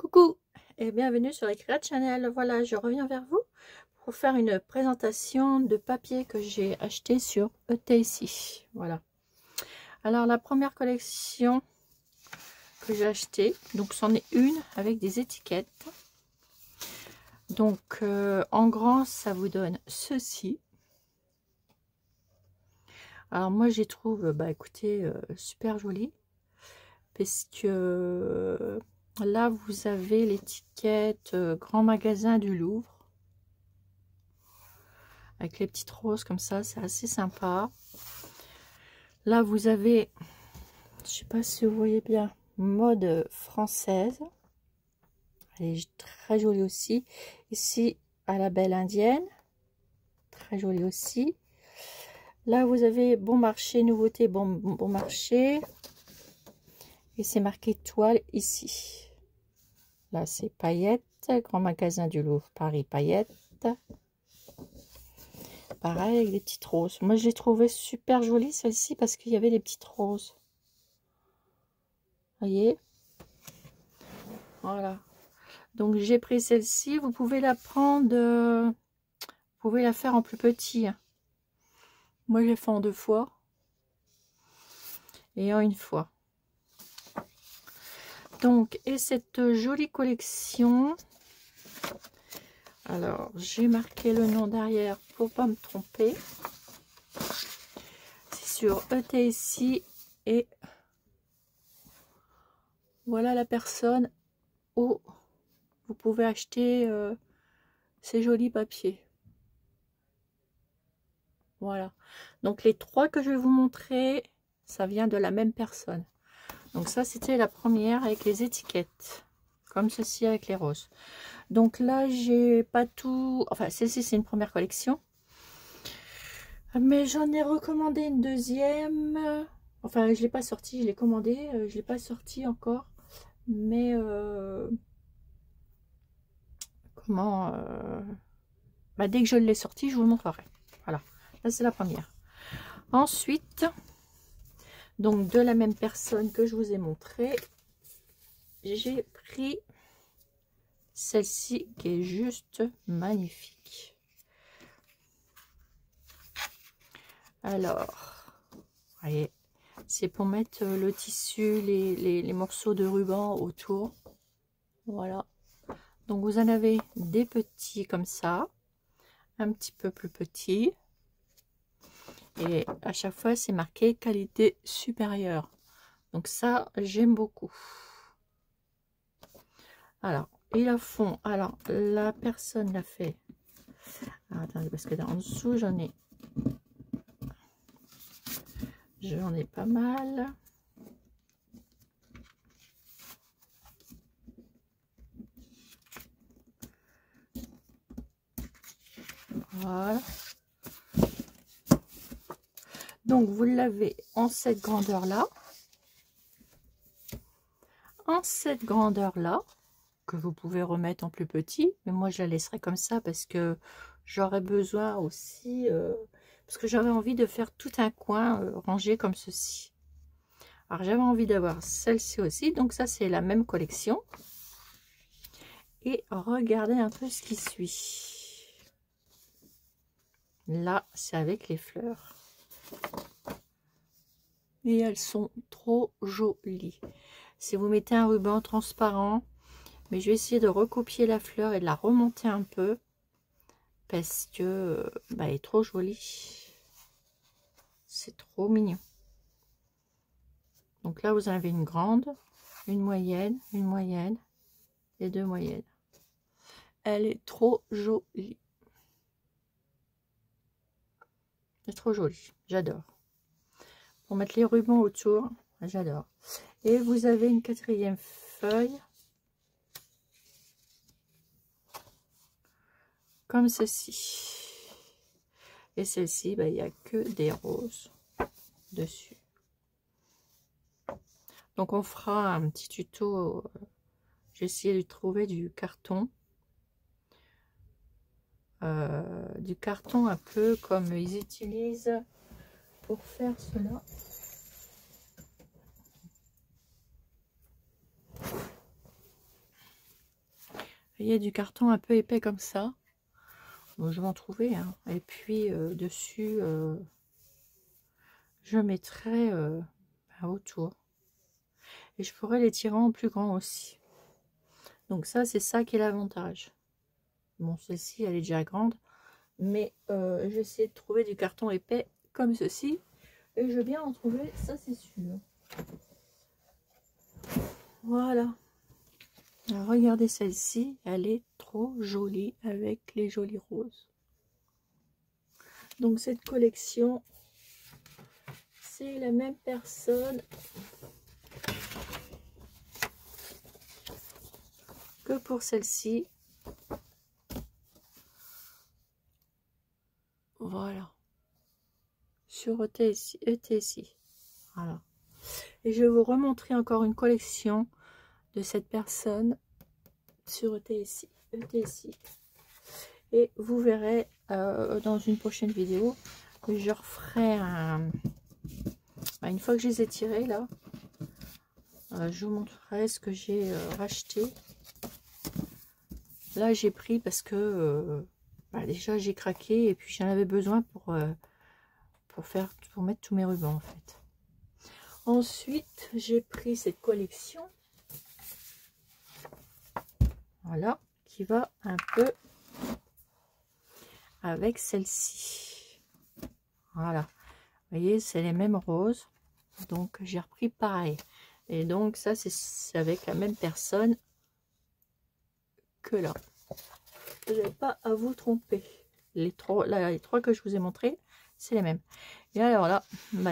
Coucou et bienvenue sur Eclat Channel. Voilà, je reviens vers vous pour faire une présentation de papier que j'ai acheté sur ETSI. Voilà. Alors la première collection que j'ai acheté, donc c'en est une avec des étiquettes. Donc en grand, ça vous donne ceci. Alors moi, j'y trouve, écoutez, super joli parce que là, vous avez l'étiquette Grand Magasin du Louvre. Avec les petites roses comme ça, c'est assez sympa. Là, vous avez, je sais pas si vous voyez bien, mode française. Elle est très jolie aussi. Ici, à la belle indienne. Très jolie aussi. Là, vous avez bon marché, nouveauté, bon marché. Et c'est marqué toile ici. Là, c'est paillettes. Grand Magasin du Louvre, Paris, paillettes. Pareil, avec des petites roses. Moi, je l'ai trouvé super jolie, celle-ci, parce qu'il y avait des petites roses. Voyez, voilà. Donc, j'ai pris celle-ci. Vous pouvez la prendre, vous pouvez la faire en plus petit. Moi, je l'ai fait en 2 fois. Et en 1 fois. Donc, et cette jolie collection. Alors, j'ai marqué le nom derrière pour pas me tromper. C'est sur ETSI et voilà la personne où vous pouvez acheter ces jolis papiers. Voilà. Donc, les 3 que je vais vous montrer, ça vient de la même personne. Donc, ça, c'était la première avec les étiquettes. Comme ceci avec les roses. Donc là, j'ai pas tout... Enfin, celle-ci, c'est une première collection. Mais j'en ai recommandé une deuxième. Enfin, je ne l'ai pas sortie, je l'ai commandé. Je ne l'ai pas sortie encore. Mais... comment... dès que je l'ai sortie, je vous le montrerai. Voilà. Là, c'est la première. Ensuite, donc de la même personne que je vous ai montré, j'ai pris celle-ci qui est juste magnifique. Alors, voyez, c'est pour mettre le tissu, les morceaux de ruban autour. Voilà. Donc, vous en avez des petits comme ça, un petit peu plus petits. Et à chaque fois, c'est marqué qualité supérieure. Donc, ça, j'aime beaucoup. Alors, ils la font. Alors, la personne l'a fait. Alors, attendez, parce que en dessous, j'en ai pas mal. Voilà. Donc, vous l'avez en cette grandeur-là. En cette grandeur-là, que vous pouvez remettre en plus petit. Mais moi, je la laisserai comme ça parce que j'aurais besoin aussi... parce que j'avais envie de faire tout un coin rangé comme ceci. Alors, j'avais envie d'avoir celle-ci aussi. Donc, ça, c'est la même collection. Et regardez un peu ce qui suit. Là, c'est avec les fleurs. Et elles sont trop jolies. Si vous mettez un ruban transparent, mais je vais essayer de recopier la fleur et de la remonter un peu. Parce que elle est trop jolie. C'est trop mignon. Donc là, vous en avez une grande, une moyenne et 2 moyennes. Elle est trop jolie. C'est trop joli. J'adore. Pour mettre les rubans autour, j'adore. Et vous avez une 4e feuille. Comme ceci. Et celle-ci, il n'y a que des roses dessus. Donc on fera un petit tuto. J'ai essayé de trouver du carton. Du carton un peu comme ils utilisent pour faire cela. voyez, du carton un peu épais comme ça. Bon, je vais en trouver, hein. Et puis dessus, je mettrai autour. Et je pourrais les tirer en plus grand aussi. Donc ça, c'est ça qui est l'avantage. Bon, celle-ci, elle est déjà grande. Mais j'ai essayé de trouver du carton épais comme ceci. Et je vais bien en trouver, ça c'est sûr. Voilà. Alors, regardez celle-ci, elle est trop jolie avec les jolis roses. Donc cette collection, c'est la même personne que pour celle-ci. Voilà. Sur ETSI. Voilà. Et je vais vous remontrer encore une collection de cette personne sur ETSI. Et vous verrez dans une prochaine vidéo, je referai une fois que je les ai tirés là, je vous montrerai ce que j'ai racheté. Là j'ai pris parce que déjà j'ai craqué et puis j'en avais besoin pour mettre tous mes rubans en fait. Ensuite j'ai pris cette collection, voilà, qui va un peu avec celle-ci. Voilà, vous voyez, c'est les mêmes roses, donc j'ai repris pareil. Et donc ça c'est avec la même personne que là. Vous n'avez pas à vous tromper. Les trois que je vous ai montrés, c'est les mêmes. Et alors là,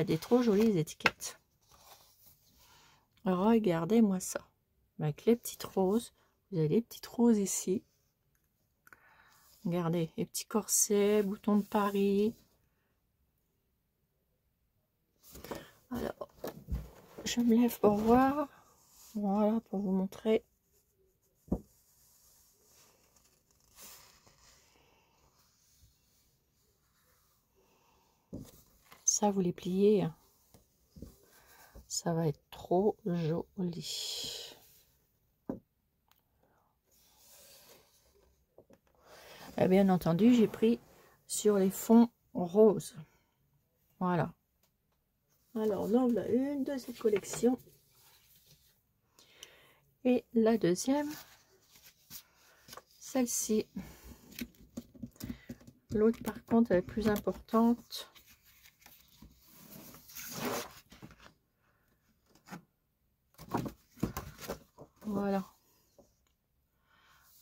des trop jolies étiquettes. Regardez-moi ça. Avec les petites roses. Vous avez les petites roses ici. Regardez, les petits corsets, boutons de Paris. Alors, je me lève pour voir. Voilà, pour vous montrer. Ça, vous les pliez. Hein. Ça va être trop joli. Et bien entendu, j'ai pris sur les fonds roses. Voilà. Alors, là, voilà une de cette collection. Et la deuxième, celle-ci. L'autre, par contre, elle est plus importante. Voilà.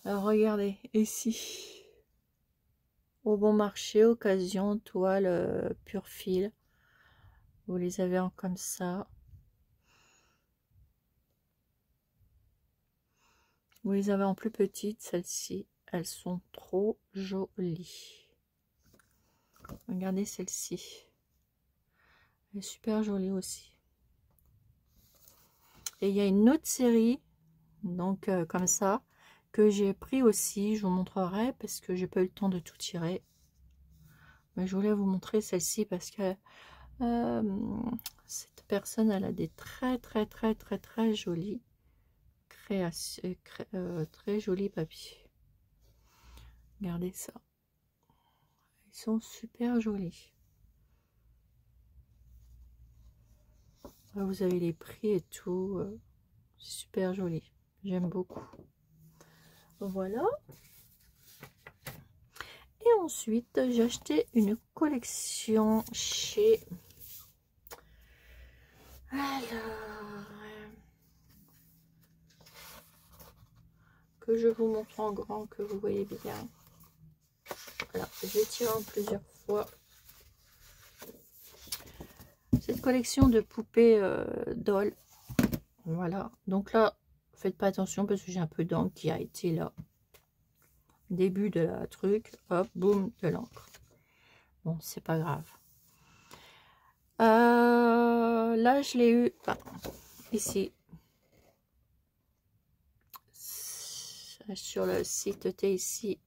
Alors, regardez, ici. Au bon marché, occasion, toile, pur fil. Vous les avez en comme ça. Vous les avez en plus petites, celles-ci. Elles sont trop jolies. Regardez celle-ci. Elle est super jolie aussi. Et il y a une autre série, donc comme ça, que j'ai pris aussi. Je vous montrerai parce que j'ai pas eu le temps de tout tirer. Mais je voulais vous montrer celle-ci parce que cette personne, elle a des très jolis créations, très jolis papiers. Regardez ça. Ils sont super jolis. Vous avez les prix et tout. Super joli. J'aime beaucoup. Voilà. Et ensuite, j'ai acheté une collection chez... Alors... que je vous montre en grand, que vous voyez bien. Voilà, je vais tirer en plusieurs fois. Cette collection de poupées doll. Voilà. Donc là, faites pas attention parce que j'ai un peu d'encre qui a été là. Début de la truc. Hop, boum, de l'encre. Bon, c'est pas grave. Là, je l'ai eu ici. Sur le site ETSI.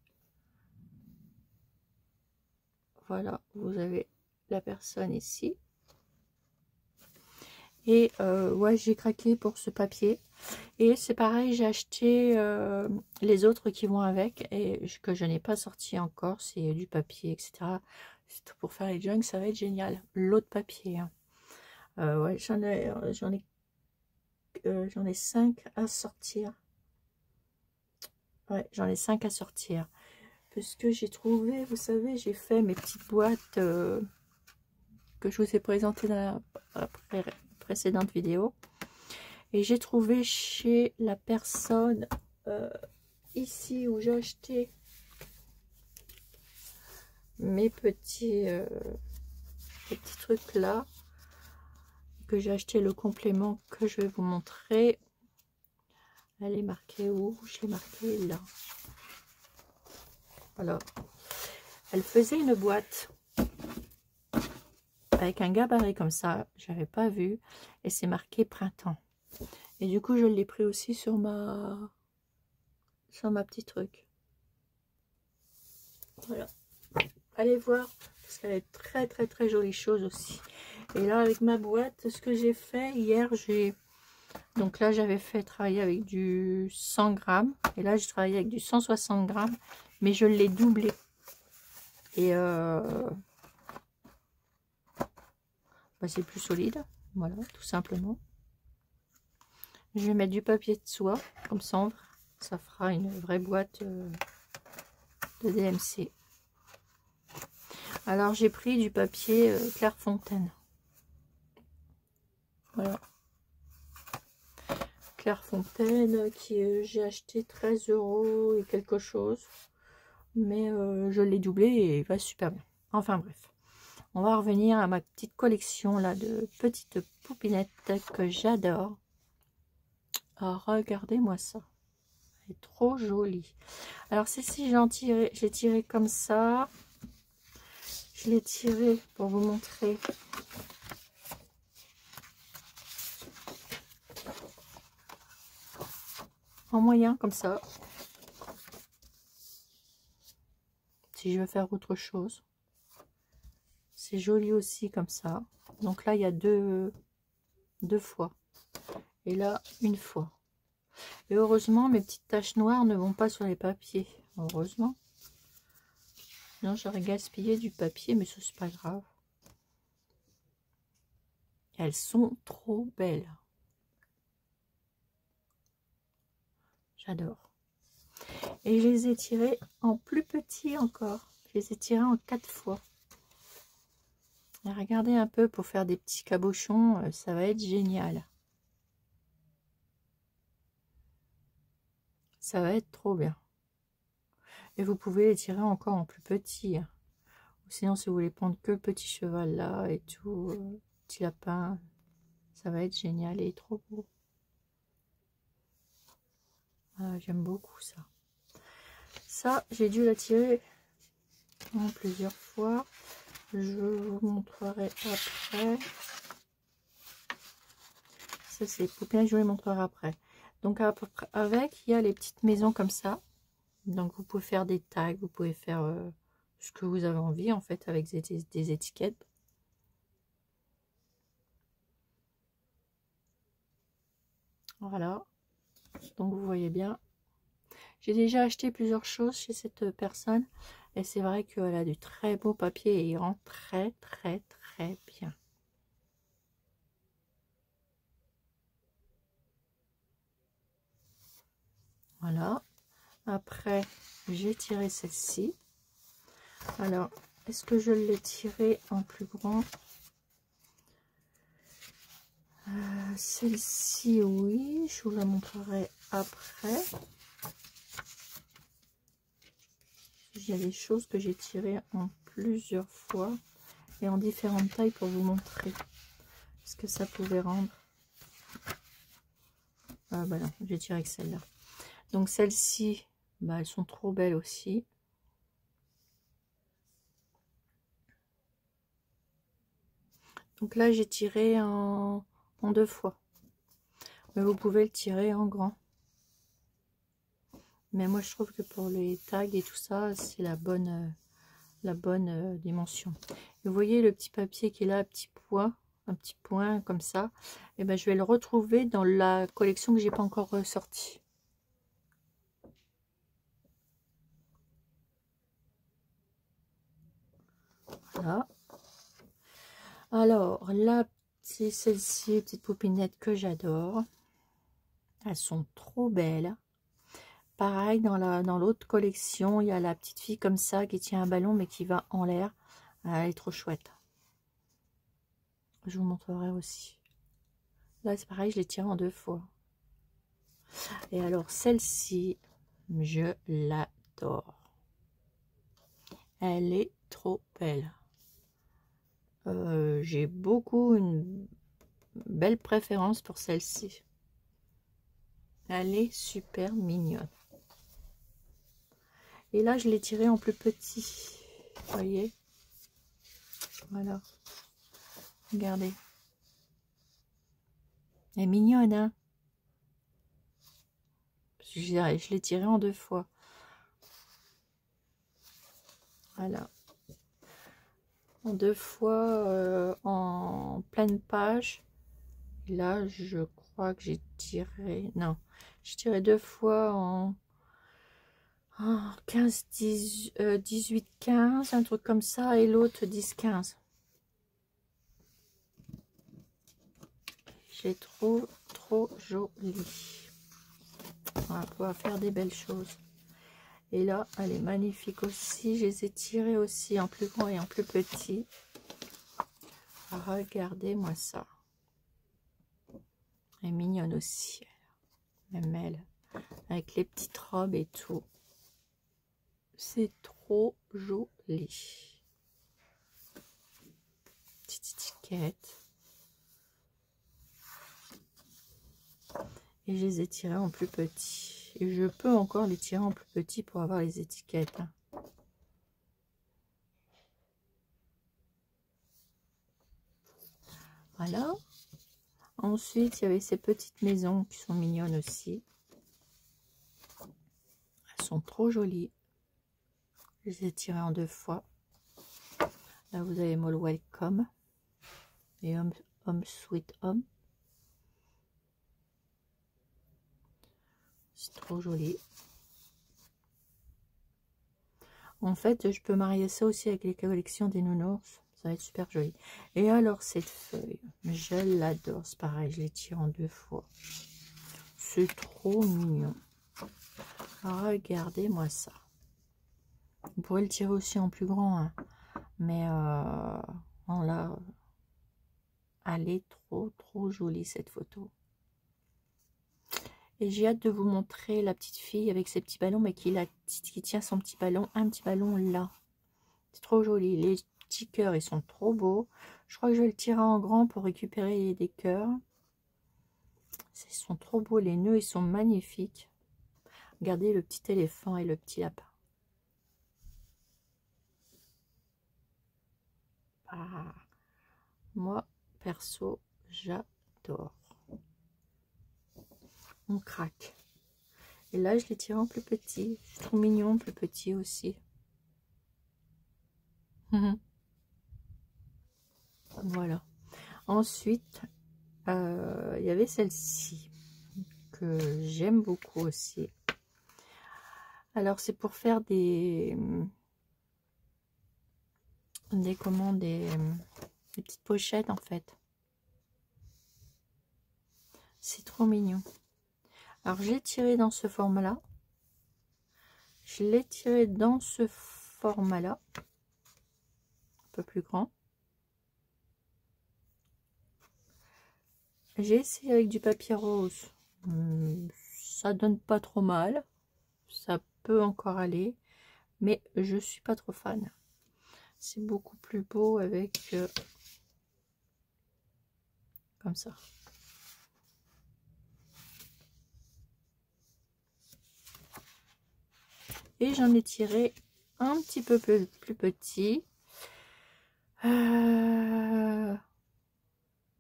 Voilà, vous avez la personne ici. Et ouais, j'ai craqué pour ce papier. Et c'est pareil, j'ai acheté les autres qui vont avec et que je n'ai pas sorti encore. C'est du papier, etc. Pour faire les junks, ça va être génial. L'autre papier. Hein. Ouais, j'en ai 5 à sortir. Ouais, j'en ai 5 à sortir. Parce que j'ai trouvé, vous savez, j'ai fait mes petites boîtes que je vous ai présentées dans la précédente vidéo. Et j'ai trouvé chez la personne ici où j'ai acheté mes petits trucs là, que j'ai acheté le complément que je vais vous montrer. Elle est marquée où? Je l'ai marquée là. Alors, elle faisait une boîte avec un gabarit comme ça, j'avais pas vu, et c'est marqué printemps. Et du coup, je l'ai pris aussi sur ma petit truc. Voilà. Allez voir, parce qu'elle est très très très jolie chose aussi. Et là, avec ma boîte, ce que j'ai fait hier, donc là, j'avais fait travailler avec du 100 grammes. Et là, j'ai travaillé avec du 160 grammes. Mais je l'ai doublé. Et bah, c'est plus solide. Voilà, tout simplement. Je vais mettre du papier de soie. Comme ça fera une vraie boîte de DMC. Alors, j'ai pris du papier Clairefontaine. Voilà. Clairefontaine qui j'ai acheté 13 € et quelque chose. Mais je l'ai doublé et il va super bien. Enfin bref. On va revenir à ma petite collection là de petites poupinettes que j'adore. Oh, regardez-moi ça. Elle est trop jolie. Alors celle-ci, je l'ai tiré comme ça. Je l'ai tiré pour vous montrer. En moyen comme ça. Si je veux faire autre chose. C'est joli aussi comme ça. Donc là, il y a deux fois. Et là, une fois. Et heureusement, mes petites taches noires ne vont pas sur les papiers. Heureusement. Non, j'aurais gaspillé du papier, mais ça, c'est pas grave. Elles sont trop belles. J'adore. Et je les ai tirées en plus petit encore. Je les ai tirées en 4 fois. Et regardez un peu pour faire des petits cabochons. Ça va être génial. Ça va être trop bien. Et vous pouvez les tirer encore en plus petit. Ou sinon, si vous voulez prendre que le petit cheval là et tout, petit lapin, ça va être génial et trop beau. Ah, j'aime beaucoup ça. Ça, j'ai dû la tirer en plusieurs fois. Je vous montrerai après. Ça, c'est les poupées, je vous les montrerai après. Donc, avec, il y a les petites maisons comme ça. Donc, vous pouvez faire des tags, vous pouvez faire ce que vous avez envie, en fait, avec des étiquettes. Voilà. Donc, vous voyez bien. J'ai déjà acheté plusieurs choses chez cette personne. Et c'est vrai qu'elle a du très beau papier et il rend très, très, très bien. Voilà. Après, j'ai tiré celle-ci. Alors, est-ce que je l'ai tirée en plus grand? Celle-ci, oui. Je vous la montrerai après. Il y a des choses que j'ai tirées en plusieurs fois et en différentes tailles pour vous montrer ce que ça pouvait rendre. Ah bah non, j'ai tiré avec celle-là. Donc celles-ci, bah, elles sont trop belles aussi. Donc là, j'ai tiré en 2 fois. Mais vous pouvez le tirer en grand. Mais moi, je trouve que pour les tags et tout ça, c'est la bonne dimension. Et vous voyez le petit papier qui est là, petit pois, un petit point comme ça, et ben je vais le retrouver dans la collection que j'ai pas encore sortie. Voilà. Alors là, c'est celle-ci, petite poupinette que j'adore. Elles sont trop belles. Pareil, dans l'autre collection, il y a la petite fille comme ça qui tient un ballon mais qui va en l'air. Elle est trop chouette. Je vous montrerai aussi. Là, c'est pareil, je l'ai tirée en 2 fois. Et alors, celle-ci, je l'adore. Elle est trop belle. J'ai beaucoup une belle préférence pour celle-ci. Elle est super mignonne. Et là, je l'ai tirée en plus petit. Vous voyez? Voilà. Regardez. Elle est mignonne, hein? Je l'ai tirée en 2 fois. Voilà. En 2 fois en pleine page. Et là, je crois que j'ai tiré... Non, j'ai tiré 2 fois en 15, 10, 18, 15, un truc comme ça. Et l'autre 10, 15. J'ai trop jolie. On va pouvoir faire des belles choses. Et là, elle est magnifique aussi. Je les ai tirées aussi en plus grand et en plus petit. Regardez-moi ça. Elle est mignonne aussi. Même elle. Avec les petites robes et tout. C'est trop joli. Petite étiquette. Et je les ai tirées en plus petit. Et je peux encore les tirer en plus petit pour avoir les étiquettes. Voilà. Ensuite, il y avait ces petites maisons qui sont mignonnes aussi. Elles sont trop jolies. Je les ai tirées en 2 fois. Là, vous avez Mall Welcome et Home Sweet Home. C'est trop joli. En fait, je peux marier ça aussi avec les collections des nounours. Ça va être super joli. Et alors, cette feuille, je l'adore. C'est pareil, je l'ai tirée en 2 fois. C'est trop mignon. Regardez-moi ça. Vous pourrez le tirer aussi en plus grand. Hein. Mais là, elle est trop jolie, cette photo. Et j'ai hâte de vous montrer la petite fille avec ses petits ballons, mais qui tient son petit ballon, un petit ballon là. C'est trop joli. Les petits cœurs, ils sont trop beaux. Je crois que je vais le tirer en grand pour récupérer des cœurs. Ils sont trop beaux. Les nœuds, ils sont magnifiques. Regardez le petit éléphant et le petit lapin. Ah, moi, perso, j'adore. On craque. Et là, je l'ai tiré en plus petit. C'est trop mignon, plus petit aussi. Voilà. Ensuite, il y avait celle-ci que j'aime beaucoup aussi. Alors, c'est pour faire des petites pochettes en fait. C'est trop mignon. Alors, je l'ai tiré dans ce format-là. Je l'ai tiré dans ce format-là. Un peu plus grand. J'ai essayé avec du papier rose. Ça donne pas trop mal. Ça peut encore aller. Mais je suis pas trop fan. C'est beaucoup plus beau avec... comme ça. Et j'en ai tiré un petit peu plus petit. Un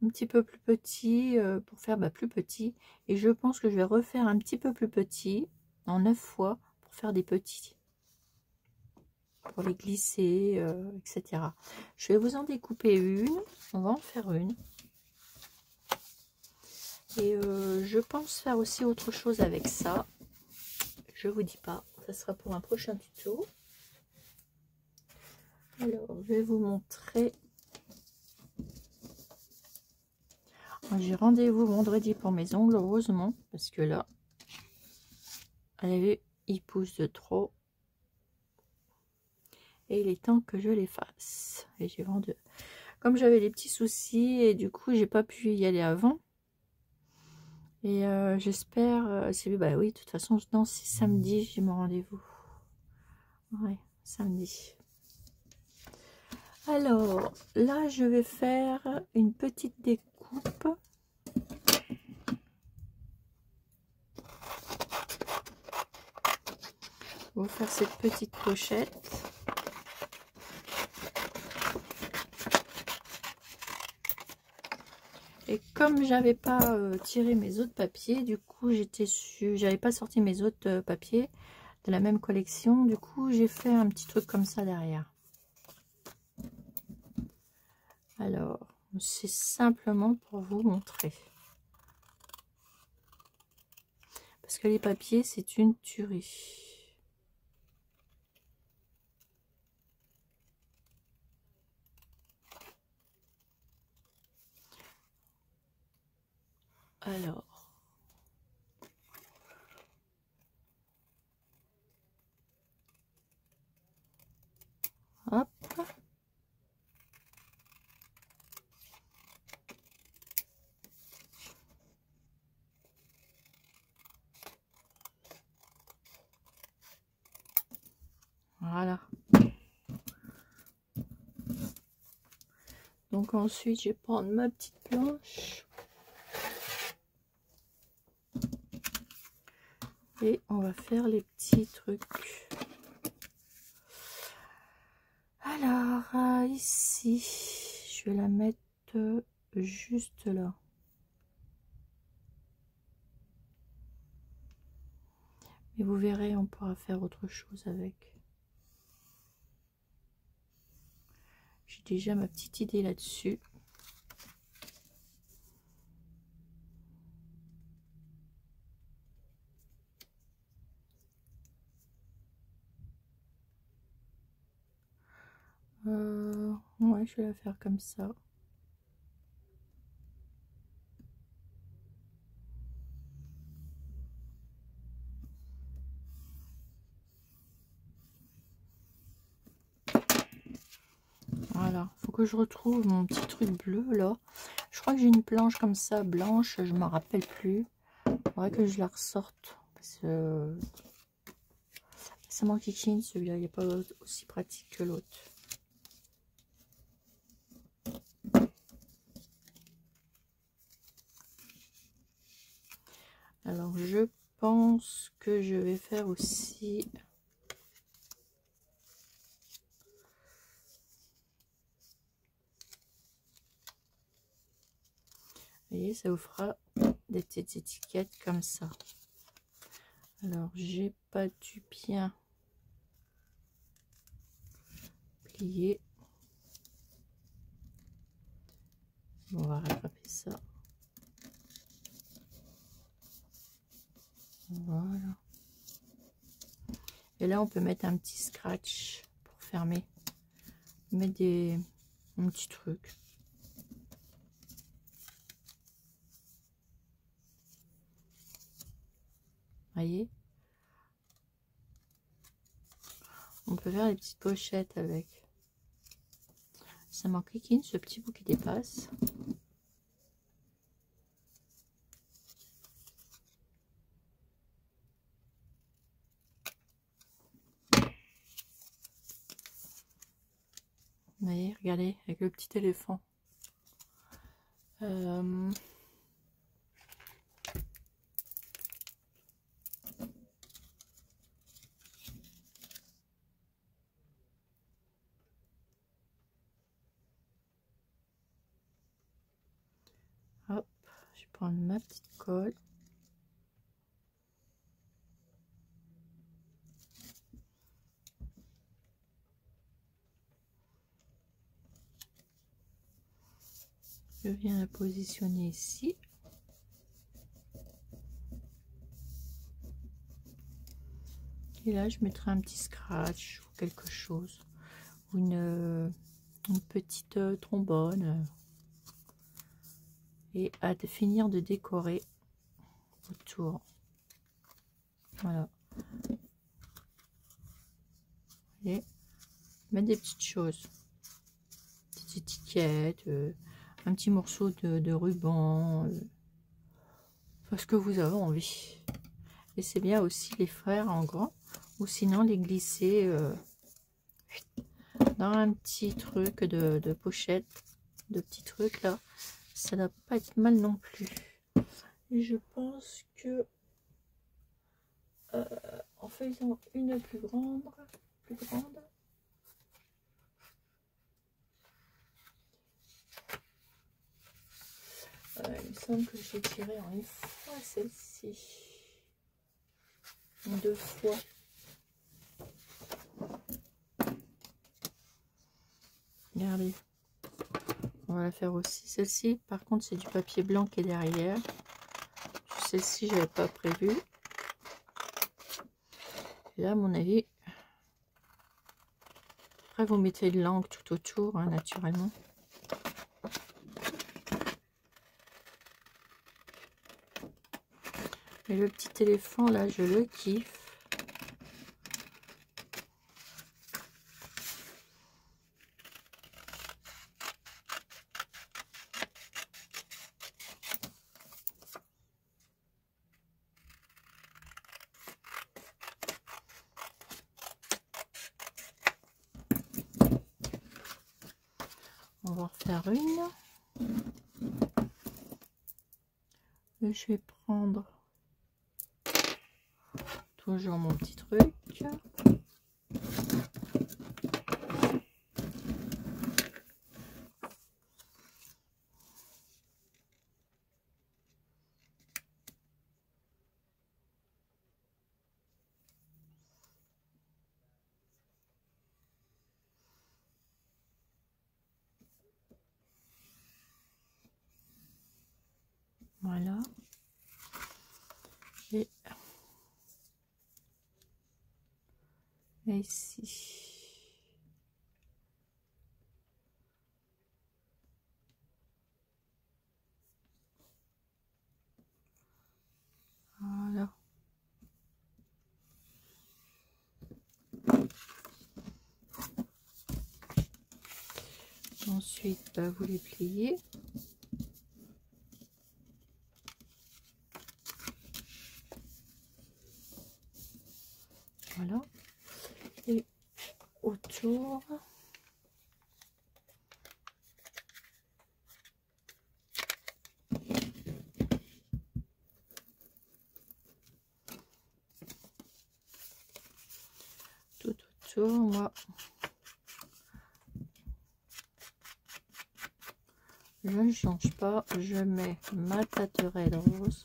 petit peu plus petit pour faire plus petit. Et je pense que je vais refaire un petit peu plus petit en 9 fois pour faire des petits. Pour les glisser, etc. Je vais vous en découper une. On va en faire une. Et je pense faire aussi autre chose avec ça. Je vous dis pas, ça sera pour un prochain tuto. Alors, je vais vous montrer. J'ai rendez-vous vendredi pour mes ongles, heureusement, parce que là, elle a vu, ils poussent de trop. Et il est temps que je les fasse. Et j'ai vendu. Comme j'avais des petits soucis, et du coup, j'ai pas pu y aller avant. Et j'espère, bah oui, de toute façon, non, c'est samedi, j'ai mon rendez-vous. Ouais, samedi. Alors, là, je vais faire une petite découpe. On va faire cette petite pochette. Et comme j'avais pas tiré mes autres papiers, du coup, j'avais pas sorti mes autres papiers de la même collection. Du coup, j'ai fait un petit truc comme ça derrière. Alors, c'est simplement pour vous montrer. Parce que les papiers, c'est une tuerie. Alors, hop. Voilà. Donc ensuite, je vais prendre ma petite planche. Et on va faire les petits trucs. Alors, ici, je vais la mettre juste là. Et vous verrez, on pourra faire autre chose avec. J'ai déjà ma petite idée là-dessus. Ouais, je vais la faire comme ça. Voilà, faut que je retrouve mon petit truc bleu là. Je crois que j'ai une planche comme ça, blanche, je m'en rappelle plus. Il faudrait que je la ressorte. Parce que ça m'enquiquine celui-là, il n'est pas aussi pratique que l'autre. Alors je pense que je vais faire aussi... Vous voyez, ça vous fera des petites étiquettes comme ça. Alors, j'ai pas dû bien plier. On va rattraper ça. Voilà. Et là, on peut mettre un petit scratch pour fermer. Mettre un petit truc. Voyez, on peut faire des petites pochettes avec. Ça m'enquiquine ce petit bout qui dépasse. Vous voyez, regardez, avec le petit éléphant. Hop, je vais prendre ma petite colle. Je viens la positionner ici. Et là, je mettrai un petit scratch ou quelque chose. Ou une petite trombone. Et à finir de décorer autour. Voilà. Et mettre des petites choses. Des étiquettes. Un petit morceau de ruban. Parce que vous avez envie. Et c'est bien aussi les faire en grand. Ou sinon les glisser dans un petit truc de pochette. De petits trucs là. Ça ne doit pas être mal non plus. Et je pense que en faisant une plus grande, il me semble que j'ai tiré en une fois celle-ci, en deux fois. Regardez, on va la faire aussi. Celle-ci, par contre, c'est du papier blanc qui est derrière. Celle-ci, j'avais pas prévu. Et là, à mon avis, après vous mettez de l'encre tout autour, hein, naturellement. Et le petit éléphant là, je le kiffe. On va en refaire une. Et je vais prendre toujours mon petit truc. Voilà. Et ici. Voilà. Ensuite, bah, vous les pliez. Voilà. Et autour. Tout autour, moi. Je ne change pas, je mets ma Tatterelle rose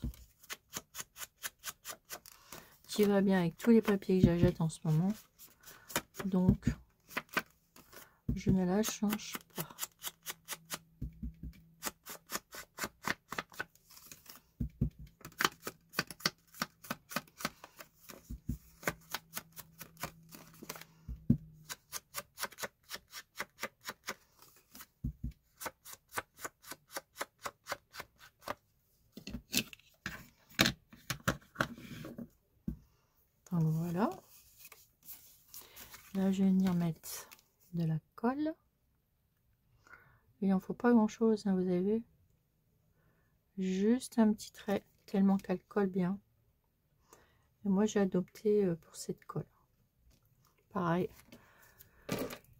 qui va bien avec tous les papiers que j'achète en ce moment, donc je ne la change pas. Donc voilà, là je vais venir mettre de la colle. Il n'en faut pas grand chose, hein, vous avez vu, juste un petit trait tellement qu'elle colle bien. Et moi j'ai adopté pour cette colle, pareil,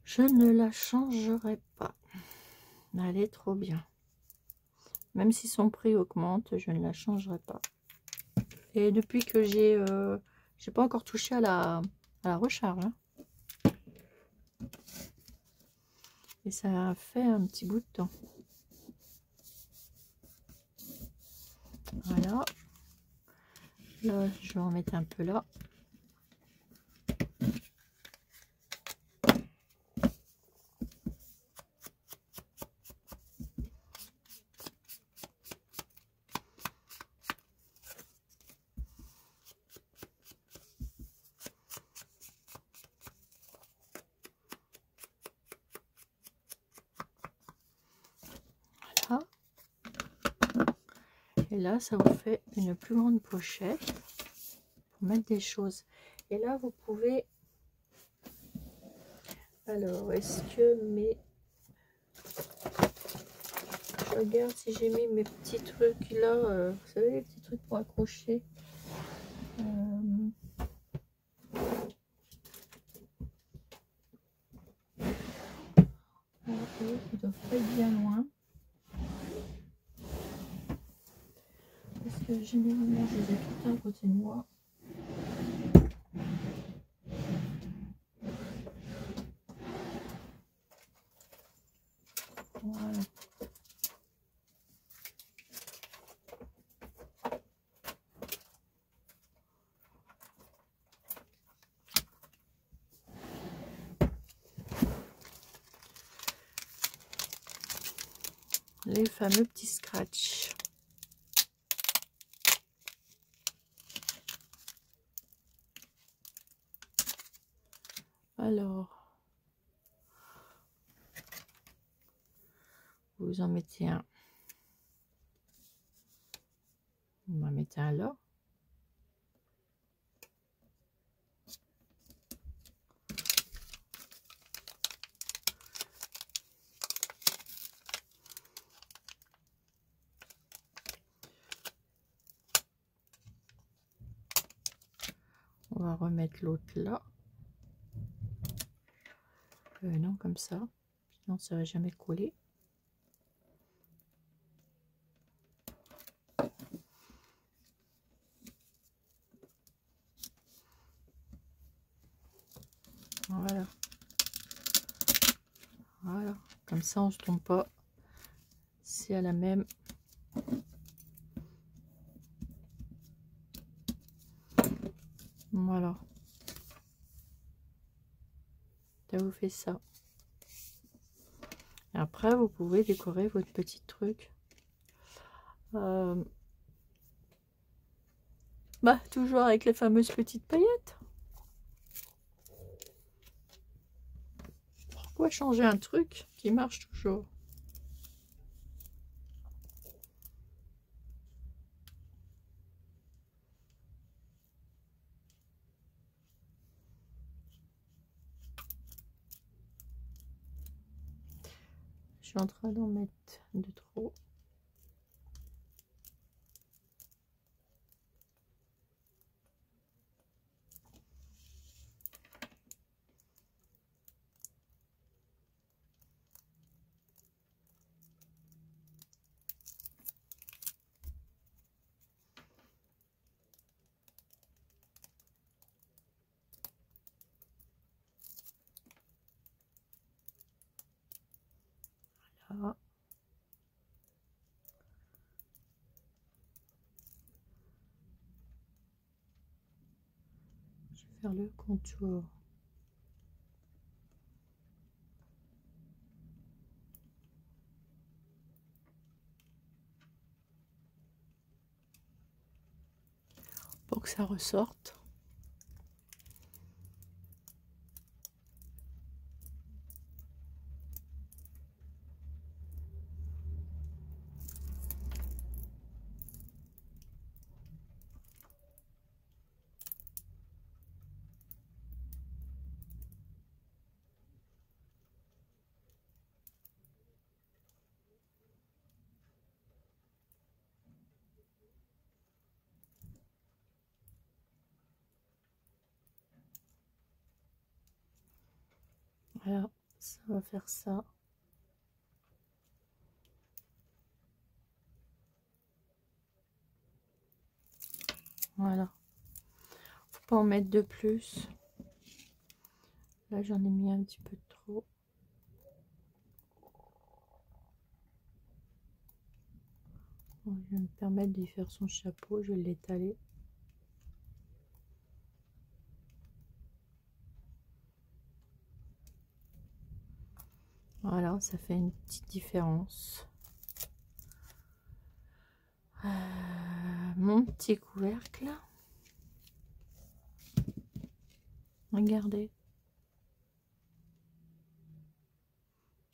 je ne la changerai pas, elle est trop bien, même si son prix augmente, je ne la changerai pas. Et depuis que j'ai pas encore touché à la recharge, hein. Et ça a fait un petit bout de temps. Voilà. Là, je vais en mettre un peu là. Et là, ça vous fait une plus grande pochette pour mettre des choses. Et là, vous pouvez... Alors, est-ce que mes... Je regarde si j'ai mis mes petits trucs là. Vous savez, les petits trucs pour accrocher. Ils doivent pas être bien loin. Parce que généralement, je les ai tout à côté de moi. Voilà. Les fameux petits scratchs. Alors, vous en mettez un. Vous en mettez un là. On va remettre l'autre là. Non, comme ça. Sinon, ça va jamais coller. Voilà. Voilà. Comme ça, on se trompe pas. C'est à la même. Voilà. Ça vous fait ça. Et après, vous pouvez décorer votre petit truc. Toujours avec les fameuses petites paillettes. Pourquoi changer un truc qui marche toujours? Je suis en train d'en mettre de trop. Voilà. Je vais faire le contour. Pour que ça ressorte. Voilà, ça va faire ça. Voilà. Faut pas en mettre de plus. Là, j'en ai mis un petit peu trop. Bon, je vais me permettre d'y faire son chapeau. Je vais l'étaler. Voilà, ça fait une petite différence. Mon petit couvercle. Regardez.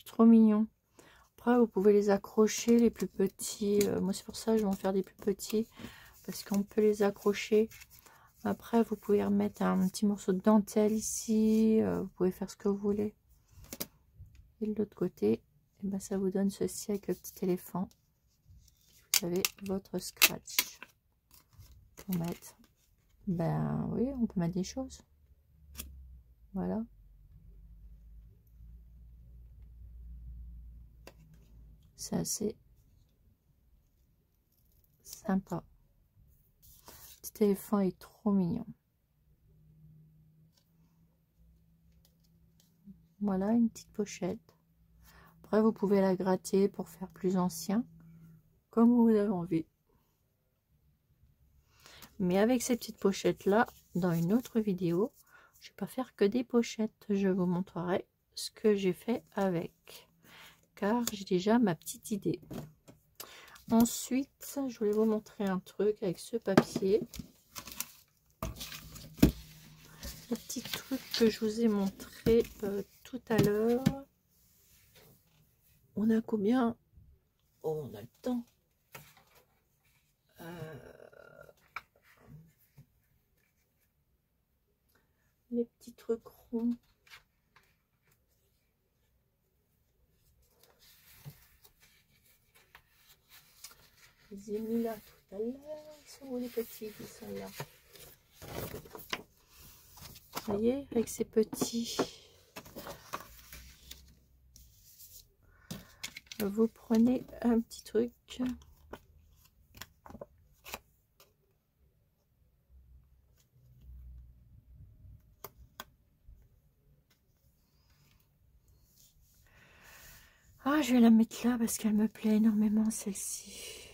Trop mignon. Après, vous pouvez les accrocher, les plus petits. Moi, c'est pour ça que je vais en faire des plus petits. Parce qu'on peut les accrocher. Après, vous pouvez remettre un petit morceau de dentelle ici. Vous pouvez faire ce que vous voulez. Et de l'autre côté, eh ben, ça vous donne ceci avec le petit éléphant. Vous avez votre scratch. Pour mettre. Ben oui, on peut mettre des choses. Voilà. C'est assez sympa. Le petit éléphant est trop mignon. Voilà une petite pochette. Après, vous pouvez la gratter pour faire plus ancien, comme vous avez envie. Mais avec ces petites pochettes là, dans une autre vidéo, je vais pas faire que des pochettes. Je vous montrerai ce que j'ai fait avec, car j'ai déjà ma petite idée. Ensuite, je voulais vous montrer un truc avec ce papier. Le petit truc que je vous ai montré tout à l'heure. On a combien? Oh, on a le temps. Les petits trucs ronds. Je les ai mis là tout à l'heure. Ils sont où les petits? Ils sont là. Vous voyez, avec ces petits. Vous prenez un petit truc. Ah, je vais la mettre là parce qu'elle me plaît énormément, celle-ci.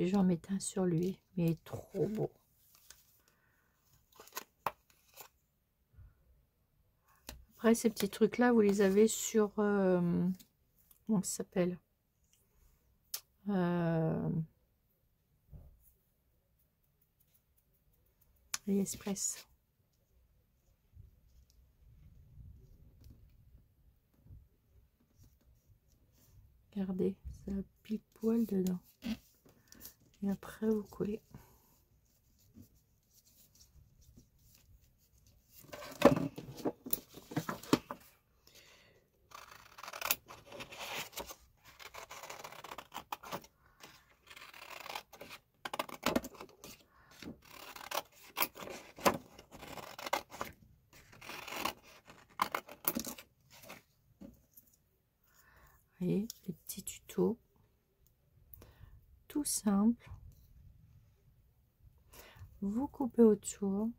Et j'en mets un sur lui, mais il est trop beau. Après, ces petits trucs-là, vous les avez sur... comment ça s'appelle? AliExpress. Regardez, ça a pile poil dedans. Et après, vous collez. Vous voyez, les petits tutos. Tout simple. Vous coupez autour.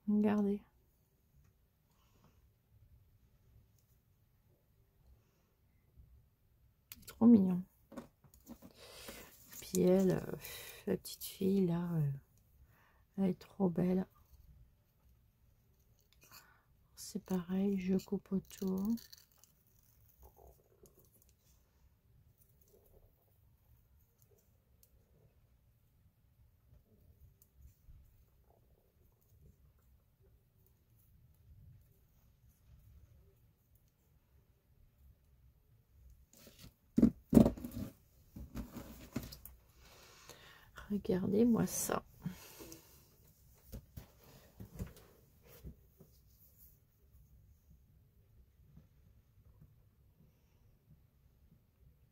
Regardez. Trop mignon. Puis elle, la petite fille là, elle est trop belle. C'est pareil, je coupe autour. Regardez-moi ça.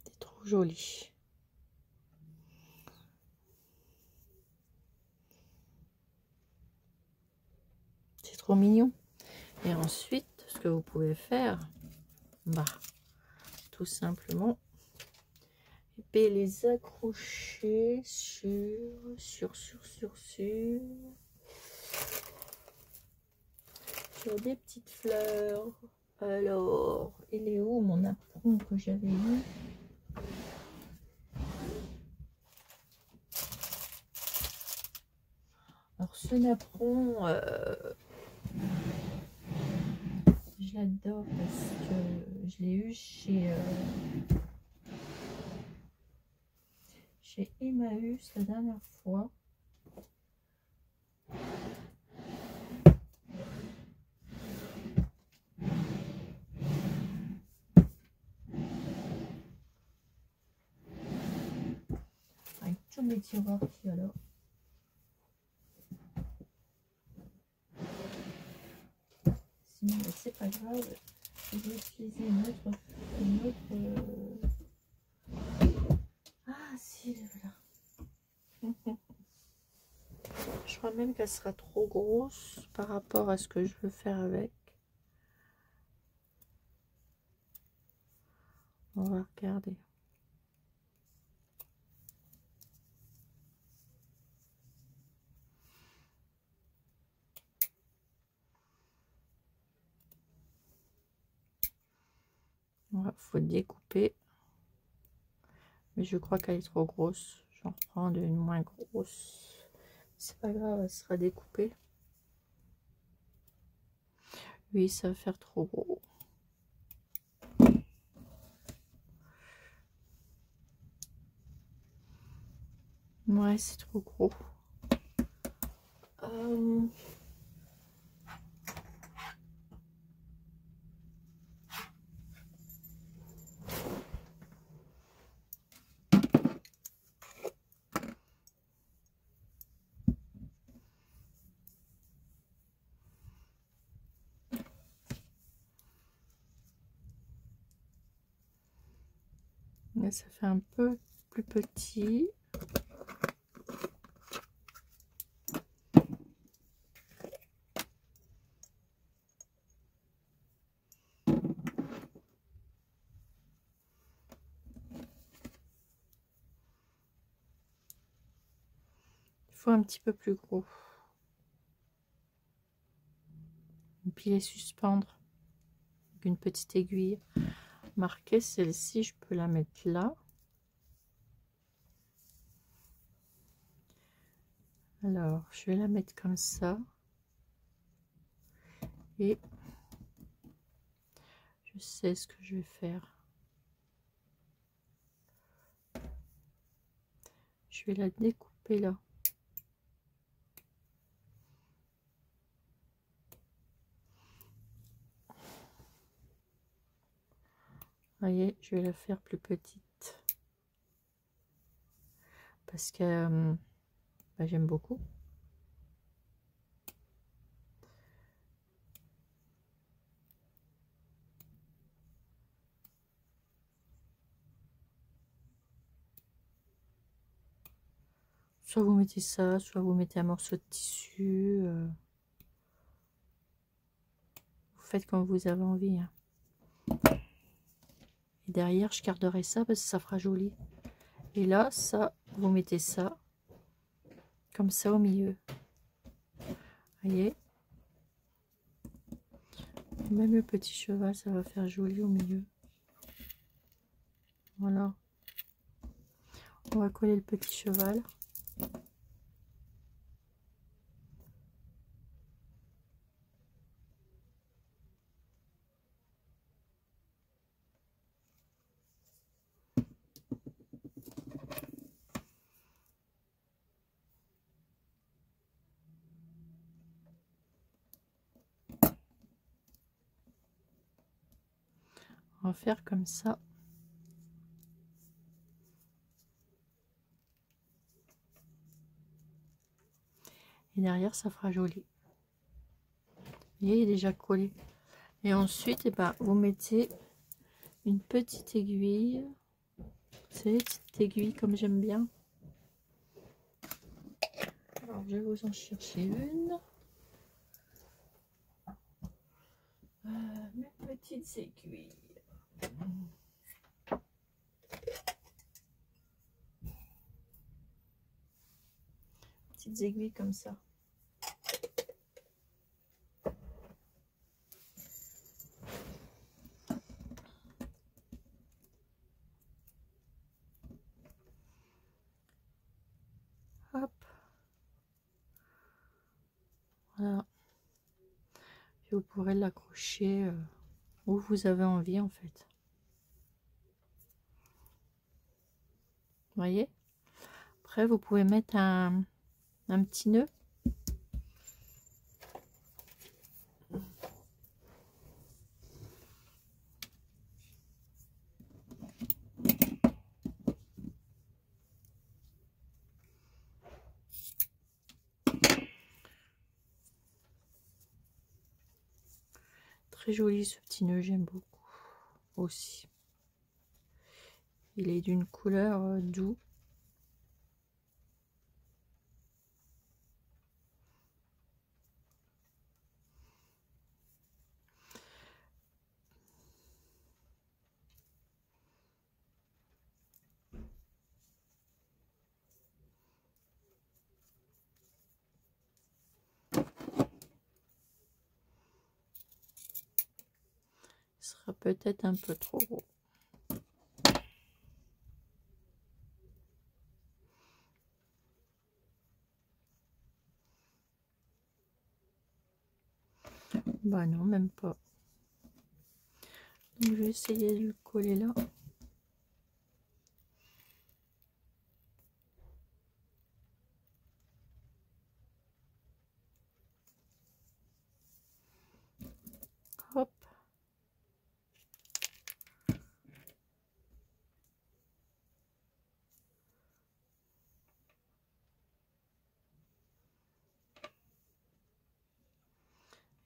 C'est trop joli. C'est trop mignon. Et ensuite, ce que vous pouvez faire, bah, tout simplement, les accrocher sur des petites fleurs. Alors, il est où mon apron que j'avais eu? ce napperon, je l'adore parce que je l'ai eu chez Emmaüs la dernière fois. Avec tous mes tiroirs qui alors. Sinon, c'est pas grave. Je vais utiliser une autre. Ah si, voilà. Je crois même qu'elle sera trop grosse par rapport à ce que je veux faire avec. On va regarder. Il faut découper. Mais je crois qu'elle est trop grosse. J'en reprends une moins grosse. C'est pas grave, elle sera découpée. Oui, ça va faire trop gros. Ouais, c'est trop gros. Là, ça fait un peu plus petit. Il faut un petit peu plus gros. Et puis les suspendre avec une petite aiguille. Marquer celle-ci, je peux la mettre là. Alors, je vais la mettre comme ça. Et je sais ce que je vais faire. Je vais la découper là. Vous voyez, je vais la faire plus petite. Parce que j'aime beaucoup. Soit vous mettez ça, soit vous mettez un morceau de tissu. Vous faites comme vous avez envie. Hein. Et derrière, je garderai ça parce que ça fera joli. Et là, ça, vous mettez ça comme ça au milieu. Vous voyez? Même le petit cheval, ça va faire joli au milieu. Voilà. On va coller le petit cheval. On va faire comme ça. Et derrière, ça fera joli. Vous voyez, il est déjà collé. Et ensuite, eh ben, vous mettez une petite aiguille. C'est les petites aiguilles comme j'aime bien. Alors, je vais vous en chercher une. Mes petites aiguilles. Petites aiguilles comme ça. Hop. Puis vous pourrez l'accrocher où vous avez envie en fait. Vous voyez? Après, vous pouvez mettre un petit nœud. Très joli ce petit nœud, j'aime beaucoup aussi. Il est d'une couleur doux. Ce sera peut-être un peu trop gros. Bah non, même pas. Donc, je vais essayer de le coller là. Hop.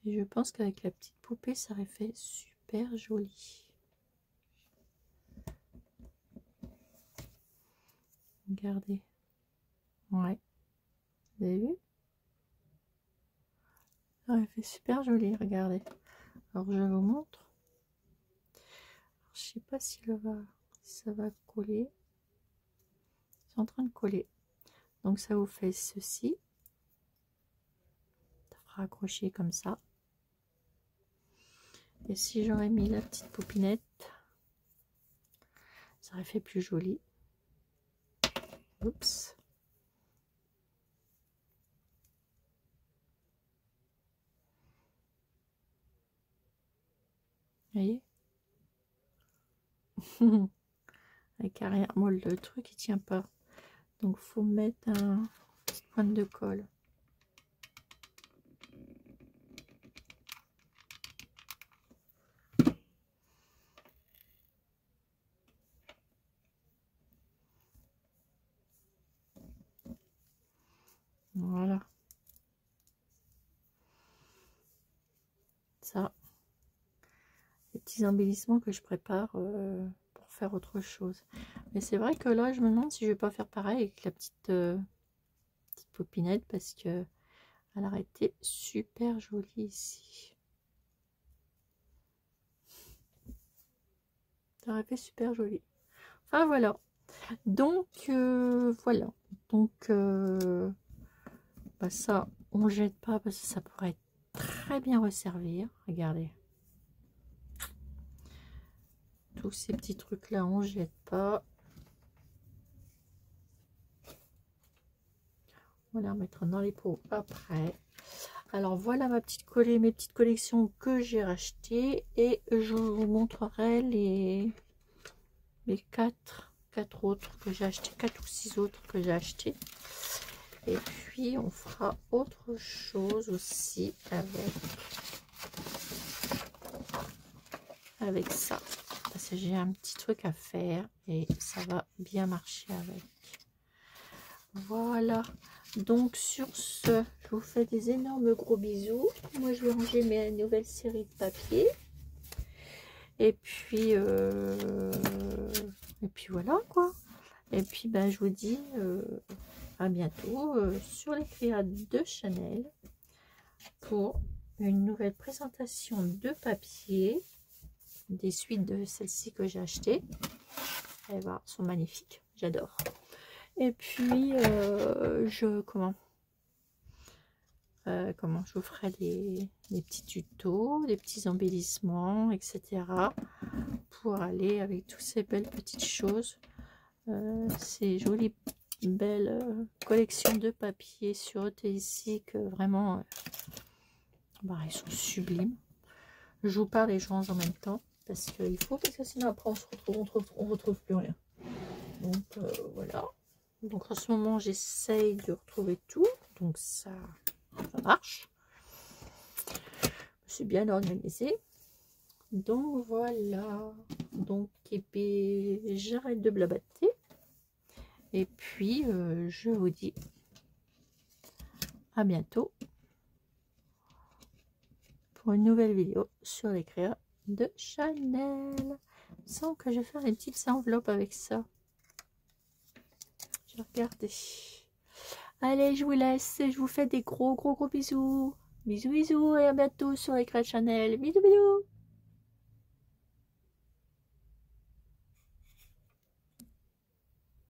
Et je pense qu'avec la petite poupée, ça aurait fait super joli. Regardez. Ouais. Vous avez vu? Ça aurait fait super joli, regardez. Alors je vous montre. Alors, je sais pas si ça va coller. C'est en train de coller. Donc ça vous fait ceci. Ça fera accrocher comme ça. Et si j'aurais mis la petite poupinette, ça aurait fait plus joli. Oups. Vous voyez? Avec arrière, moi le truc il tient pas. Donc faut mettre un petit point de colle. Voilà. Ça. Les petits embellissements que je prépare pour faire autre chose. Mais c'est vrai que là, je me demande si je vais pas faire pareil avec la petite poupinette parce que elle aurait été super jolie ici. Ça aurait fait super joli. Enfin voilà. Donc voilà. Donc bah, ça, on jette pas parce que ça pourrait très bien resservir. Regardez. Tous ces petits trucs là, on jette pas. On va les remettre dans les pots après. Alors voilà ma petite collée, mes petites collections que j'ai rachetées et je vous montrerai les quatre autres que j'ai acheté, 4 ou 6 autres que j'ai acheté. Et puis on fera autre chose aussi avec ça parce que j'ai un petit truc à faire et ça va bien marcher avec. Voilà, donc sur ce, je vous fais des énormes gros bisous. Moi, je vais ranger mes nouvelles séries de papier. Et puis voilà quoi. Et puis, ben, je vous dis à bientôt sur les Créades de Chanel pour une nouvelle présentation de papier. Des suites de celles-ci que j'ai achetées. Elles sont magnifiques, j'adore. Et puis, je vous ferai des petits tutos, des petits embellissements, etc. pour aller avec toutes ces belles petites choses. Ces jolies, belles collections de papier sur ETC que vraiment, Bah, ils sont sublimes. Je vous parle et je range en même temps. Parce qu'il faut, parce que sinon après on retrouve plus rien. Donc voilà. Donc en ce moment j'essaye de retrouver tout. Donc ça marche. Je suis bien organisée. Donc voilà. Donc et puis j'arrête de blabater. Et puis je vous dis à bientôt pour une nouvelle vidéo sur les créas de Chanel. Il me semble que je vais faire des petites enveloppes avec ça. Je vais regarder. Allez, je vous laisse. Je vous fais des gros bisous. Bisous et à bientôt sur les créas de Chanel. Bisous.